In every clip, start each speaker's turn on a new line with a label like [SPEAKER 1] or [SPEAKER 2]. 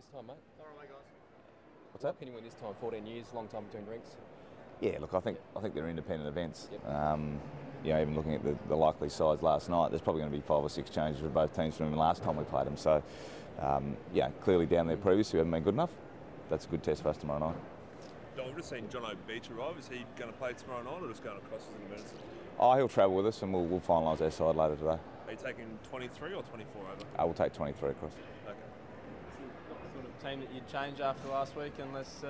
[SPEAKER 1] this time, mate?
[SPEAKER 2] Far away, guys.
[SPEAKER 1] What's that? Can you win this time? 14 years, long time between drinks.
[SPEAKER 3] Yeah, look, I think they're independent events.
[SPEAKER 1] Yep.
[SPEAKER 3] Even looking at the likely sides last night, there's probably going to be 5 or 6 changes for both teams from the last time we played them. So, clearly down there previously we haven't been good enough. That's a good test for us tomorrow night.
[SPEAKER 4] We've just seen John O'Beach arrive. Is he going to play tomorrow night or just going across as an emergency?
[SPEAKER 3] Oh, he'll travel with us and we'll finalise our side later today.
[SPEAKER 4] Are you taking 23 or 24 over?
[SPEAKER 3] I will take 23 across.
[SPEAKER 4] Okay.
[SPEAKER 2] What sort of team that you'd change after last week unless things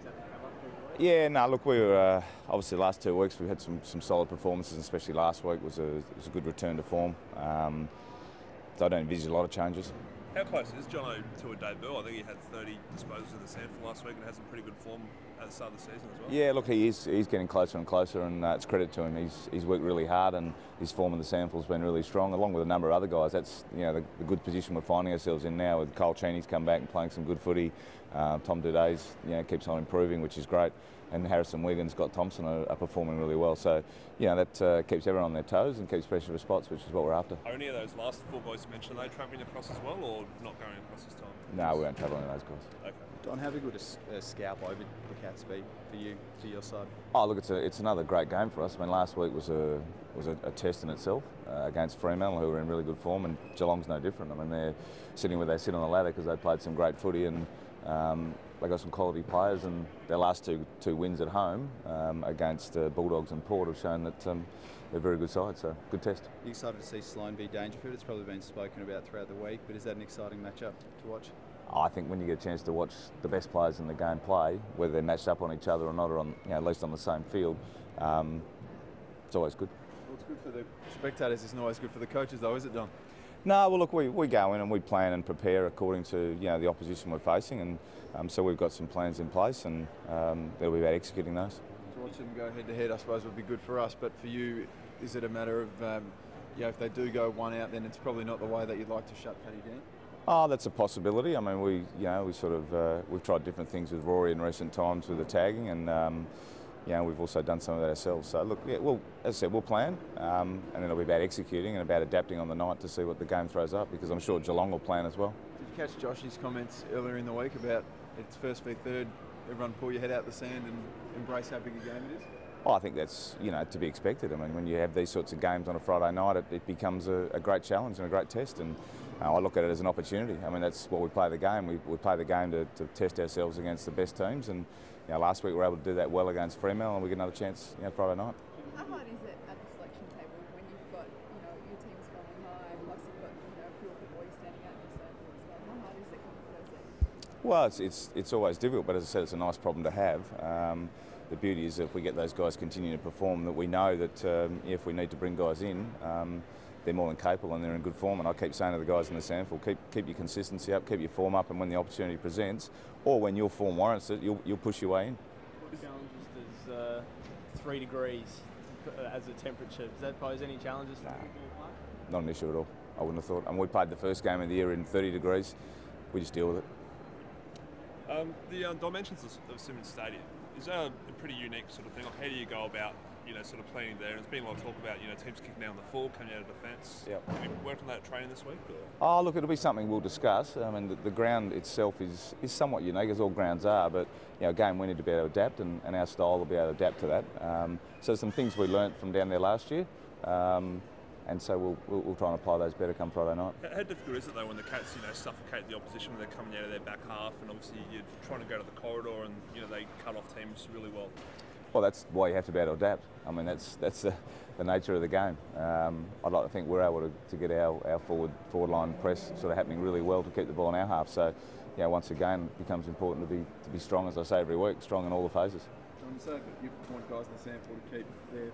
[SPEAKER 2] haven't come up during the week?
[SPEAKER 3] Yeah, no, look, we were obviously the last 2 weeks we've had some solid performances, and especially last week was a good return to form. So I don't envisage a lot of changes.
[SPEAKER 4] How close is Jono to a debut? I think he had 30 disposals in the SANFL last week and had some pretty good form at the start of the season as well.
[SPEAKER 3] Yeah, look, he's getting closer and closer, and it's credit to him. He's worked really hard, and his form in the SANFL's been really strong, along with a number of other guys. That's the good position we're finding ourselves in now. With Cole Cheney's come back and playing some good footy. Tom Duday's keeps on improving, which is great. And Harrison Wiggins, Scott Thompson are performing really well. So, that keeps everyone on their toes and keeps pressure for spots, which is what we're after.
[SPEAKER 4] Are any of those last 4 boys you mentioned, are they travelling across as well, or not going across this time?
[SPEAKER 3] No, we won't travel any of those guys.
[SPEAKER 4] Okay.
[SPEAKER 5] Don, how good a scalp over the Cats be for your side?
[SPEAKER 3] Oh, look, it's another great game for us. I mean, last week was a test in itself against Fremantle, who were in really good form, and Geelong's no different. I mean, they're sitting where they sit on the ladder because they played some great footy, and they got some quality players, and their last two wins at home against Bulldogs and Port have shown that they're a very good side, so good test.
[SPEAKER 5] You excited to see Sloane v Dangerfield? It's probably been spoken about throughout the week, but is that an exciting matchup to watch?
[SPEAKER 3] I think when you get a chance to watch the best players in the game play, whether they're matched up on each other or not, or on, at least on the same field, it's always good.
[SPEAKER 6] Well, it's good for the spectators, it's not always good for the coaches though, is it, Don?
[SPEAKER 3] No, well, look, we go in and we plan and prepare according to the opposition we're facing, and so we've got some plans in place, and it'll be about executing those.
[SPEAKER 6] To watch them go head to head, I suppose, would be good for us. But for you, is it a matter of if they do go one out, then it's probably not the way that you'd like to shut Paddy down?
[SPEAKER 3] Oh, that's a possibility. I mean, we've tried different things with Rory in recent times with the tagging, and we've also done some of that ourselves. So look, as I said, we'll plan, and then it'll be about executing and about adapting on the night to see what the game throws up, because I'm sure Geelong will plan as well.
[SPEAKER 6] Did you catch Josh's comments earlier in the week about it's first v third, everyone pull your head out the sand and embrace how big a game it is?
[SPEAKER 3] Oh, I think that's to be expected. I mean, when you have these sorts of games on a Friday night, it becomes a great challenge and a great test, and I look at it as an opportunity. I mean, that's what we play the game. We play the game to test ourselves against the best teams, and last week we were able to do that well against Fremantle, and we get another chance Friday night.
[SPEAKER 7] How hard is it at the selection table when you've got your team's going high, plus you've got a few of the boys standing out in your circle as well? How hard is it coming for those days?
[SPEAKER 3] Well, it's always difficult, but as I said, it's a nice problem to have. The beauty is if we get those guys continuing to perform, that we know that if we need to bring guys in, they're more than capable and they're in good form. And I keep saying to the guys in the SANFL, keep your consistency up, keep your form up, and when the opportunity presents, or when your form warrants it, you'll push your way in.
[SPEAKER 2] What challenges does 3 degrees as a temperature, does that pose any challenges for football play?
[SPEAKER 3] Not an issue at all, I wouldn't have thought. And we played the first game of the year in 30 degrees, we just deal with it.
[SPEAKER 4] The dimensions of Simmons Stadium, is that a pretty unique sort of thing? Like, how do you go about, sort of playing there? And there's been a lot of talk about, teams kicking down the full, coming out of defence.
[SPEAKER 3] Yep.
[SPEAKER 4] Have you worked on that training this week? Or?
[SPEAKER 3] Oh, look, it'll be something we'll discuss. I mean, the ground itself is somewhat unique, as all grounds are, but, again, we need to be able to adapt, and our style will be able to adapt to that. So some things we learnt from down there last year, and so we'll try and apply those better come Friday night.
[SPEAKER 4] How difficult is it though when the Cats, suffocate the opposition when they're coming out of their back half, and obviously you're trying to go to the corridor, and they cut off teams really well?
[SPEAKER 3] Well, that's why you have to be able to adapt. I mean, that's the nature of the game. I'd like to think we're able to get our forward line press sort of happening really well to keep the ball in our half. So, once again, it becomes important to be strong, as I say every week, strong in all the phases.
[SPEAKER 6] You say that you want guys in the SANFL to keep their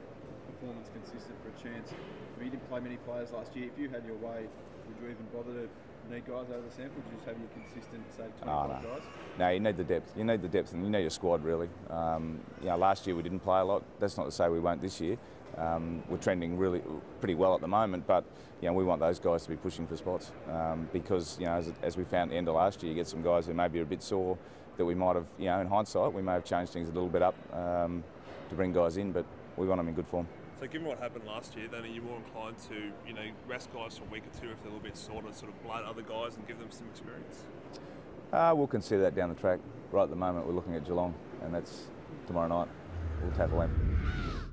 [SPEAKER 6] performance consistent for a chance. I mean, you didn't play many players last year. If you had your way, would you even bother to need guys out of the SANFL? Would you just have your consistent, say, 25 guys? No,
[SPEAKER 3] you need the depth. You need the depth, and you need a squad, really. Last year we didn't play a lot. That's not to say we won't this year. We're trending really pretty well at the moment, but we want those guys to be pushing for spots because as we found at the end of last year, you get some guys who maybe are a bit sore that we might have, in hindsight, we may have changed things a little bit up to bring guys in, but we want them in good form.
[SPEAKER 4] So given what happened last year, then are you more inclined to, you know, rest guys for a week or two if they're a little bit sore to sort of blood other guys and give them some experience?
[SPEAKER 3] We'll consider that down the track. Right at the moment, we're looking at Geelong, and that's tomorrow night. We'll tackle them.